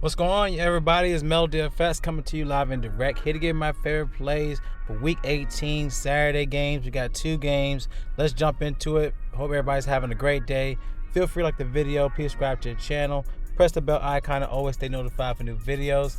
What's going on, everybody? It's Mel DFS coming to you live and direct. Here to give my favorite plays for Week 18 Saturday games. We got 2 games. Let's jump into it. Hope everybody's having a great day. Feel free to like the video. Please subscribe to the channel. Press the bell icon to always stay notified for new videos.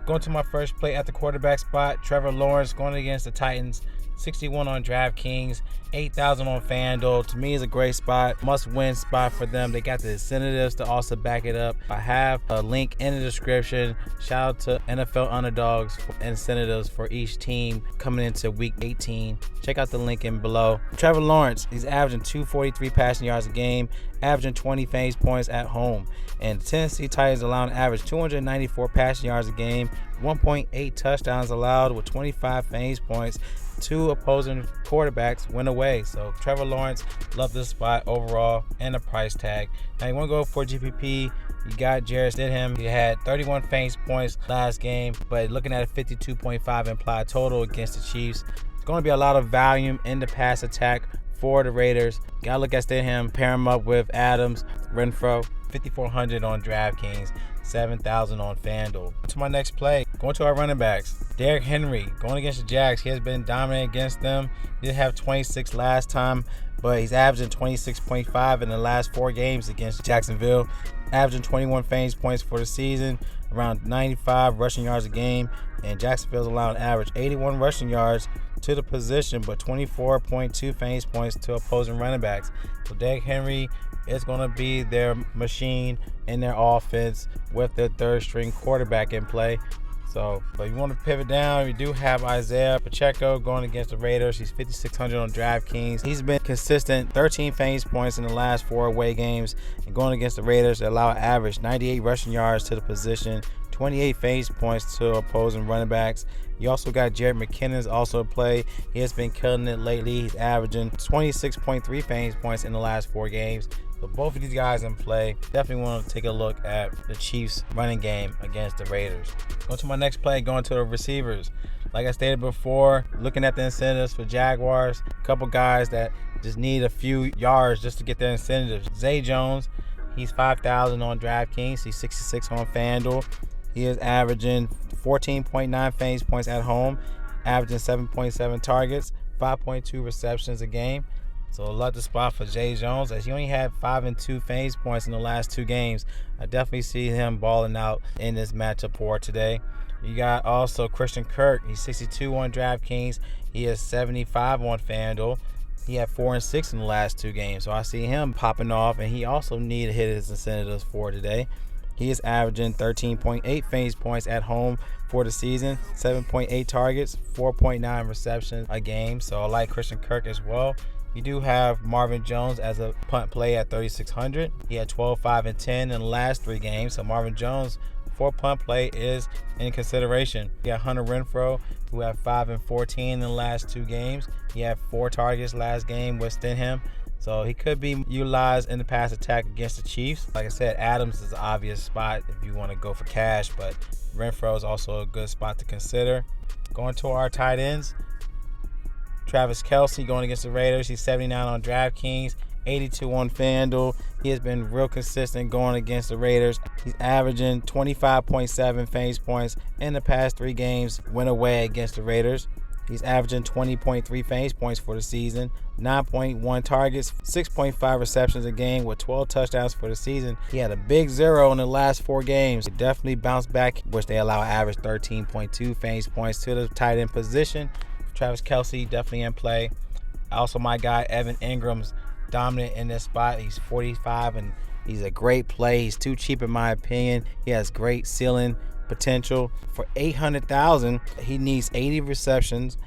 Going to my first play at the quarterback spot. Trevor Lawrence going against the Titans. 61 on DraftKings, 8,000 on FanDuel. To me, is a great spot, must-win spot for them. They got the incentives to also back it up. I have a link in the description. Shout out to NFL underdogs and incentives for each team coming into Week 18. Check out the link in below. Trevor Lawrence, he's averaging 243 passing yards a game, averaging 20 fantasy points at home. And the Tennessee Titans allowing an average 294 passing yards a game, 1.8 touchdowns allowed with 25 fantasy points. 2 opposing quarterbacks went away. So Trevor Lawrence, love this spot overall and the price tag. Now you want to go for GPP, you got Jarrett Stidham. He had 31 fantasy points last game, but looking at a 52.5 implied total against the Chiefs. It's going to be a lot of volume in the pass attack for the Raiders. Gotta look at Stidham, pair him up with Adams, Renfro, 5,400 on DraftKings, 7,000 on FanDuel. To my next play, going to our running backs. Derrick Henry going against the Jags. He has been dominant against them. He did have 26 last time, but he's averaging 26.5 in the last 4 games against Jacksonville. Averaging 21 fantasy points for the season, around 95 rushing yards a game, and Jacksonville's allowing average 81 rushing yards to the position, but 24.2 fantasy points to opposing running backs. So Derrick Henry is going to be their machine in their offense with their third string quarterback in play. So, but you want to pivot down, you do have Isaiah Pacheco going against the Raiders. He's 5,600 on DraftKings. He's been consistent, 13 fantasy points in the last 4 away games. And going against the Raiders, they allow an average 98 rushing yards to the position, 28 fantasy points to opposing running backs. You also got Jared McKinnon's also in play. He has been killing it lately. He's averaging 26.3 fantasy points in the last 4 games. So both of these guys in play. Definitely want to take a look at the Chiefs running game against the Raiders. Going to my next play, going to the receivers. Like I stated before, looking at the incentives for Jaguars, a couple guys that just need a few yards just to get their incentives. Zay Jones, he's 5,000 on DraftKings. He's 66 on FanDuel. He is averaging 14.9 fantasy points at home, averaging 7.7 targets, 5.2 receptions a game. So I love the spot for Zay Jones, as he only had 5 and 2 fantasy points in the last 2 games. I definitely see him balling out in this matchup for today. You got also Christian Kirk. He's 62 on DraftKings. He is 75 on FanDuel. He had 4 and 6 in the last 2 games. So I see him popping off, and he also need to hit his incentives for today. He is averaging 13.8 fantasy points at home for the season, 7.8 targets, 4.9 receptions a game. So I like Christian Kirk as well. You do have Marvin Jones as a punt play at 3,600. He had 12, 5, and 10 in the last 3 games. So Marvin Jones for punt play is in consideration. You got Hunter Renfro, who had 5 and 14 in the last 2 games. He had 4 targets last game with Stidham. So he could be utilized in the pass attack against the Chiefs. Like I said, Adams is an obvious spot if you want to go for cash, but Renfro is also a good spot to consider. Going to our tight ends. Travis Kelce going against the Raiders. He's 79 on DraftKings, 82 on FanDuel. He has been real consistent going against the Raiders. He's averaging 25.7 fantasy points in the past 3 games when away against the Raiders. He's averaging 20.3 fantasy points for the season, 9.1 targets, 6.5 receptions a game with 12 touchdowns for the season. He had a big 0 in the last 4 games. He definitely bounced back, which they allow average 13.2 fantasy points to the tight end position. Travis Kelce definitely in play. Also, my guy Evan Ingram's dominant in this spot. He's 45 and he's a great play. He's too cheap in my opinion. He has great ceiling potential. For 800,000, he needs 80 receptions,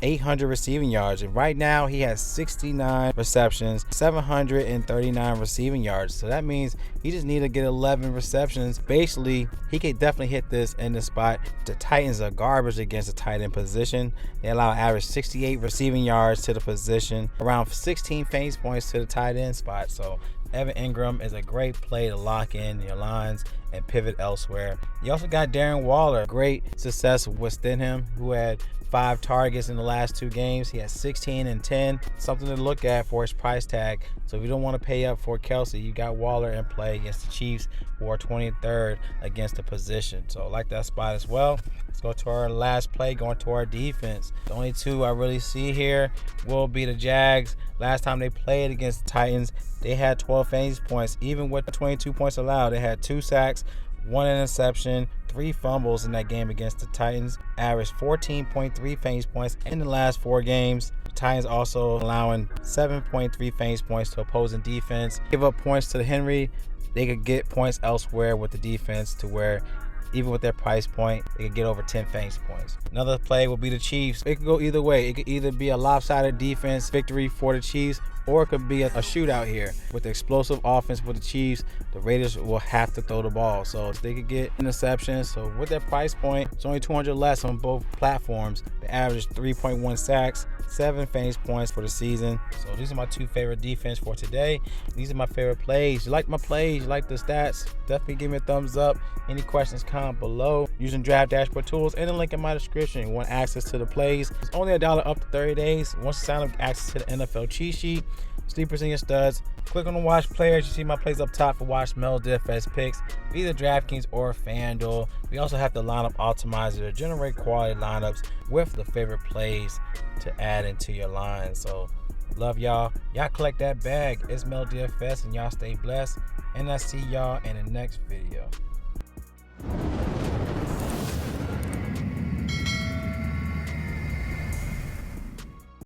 800 receiving yards, and right now he has 69 receptions, 739 receiving yards. So that means he just need to get 11 receptions. Basically, he could definitely hit this in the spot. The Titans are garbage against the tight end position. They allow average 68 receiving yards to the position, around 16 fantasy points to the tight end spot. So Evan Ingram is a great play to lock in your lines and pivot elsewhere. You also got Darren Waller. Great success with Stenham, who had 5 targets in the last 2 games. He had 16 and 10. Something to look at for his price tag. So if you don't want to pay up for Kelsey, you got Waller in play against the Chiefs, who are 23rd against the position. So I like that spot as well. Let's go to our last play, going to our defense. The only 2 I really see here will be the Jags. Last time they played against the Titans, they had 12 fantasy points. Even with 22 points allowed, they had 2 sacks, 1 interception, 3 fumbles in that game against the Titans. Averaged 14.3 fantasy points in the last 4 games. The Titans also allowing 7.3 fantasy points to opposing defense. Give up points to Henry. They could get points elsewhere with the defense, to where even with their price point, they could get over 10 fantasy points. Another play will be the Chiefs. It could go either way. It could either be a lopsided defense victory for the Chiefs, or it could be a shootout here. With the explosive offense for the Chiefs, the Raiders will have to throw the ball. So they could get interceptions. So with their price point, it's only 200 less on both platforms. They average 3.1 sacks, 7 fantasy points for the season. So these are my 2 favorite defense for today. These are my favorite plays. You like my plays, you like the stats, definitely give me a thumbs up. Any questions, comment below. Using Draft Dashboard tools and the link in my description. You want access to the plays. It's only $1 up to 30 days. Once you sign up, access to the NFL cheat sheet, sleepers and your studs. Click on the watch players. You see my plays up top for watch Mel DFS picks, either DraftKings or FanDuel. We also have the lineup optimizer to generate quality lineups with the favorite plays to add into your line. So love y'all. Y'all collect that bag. It's Mel DFS, and y'all stay blessed. And I see y'all in the next video.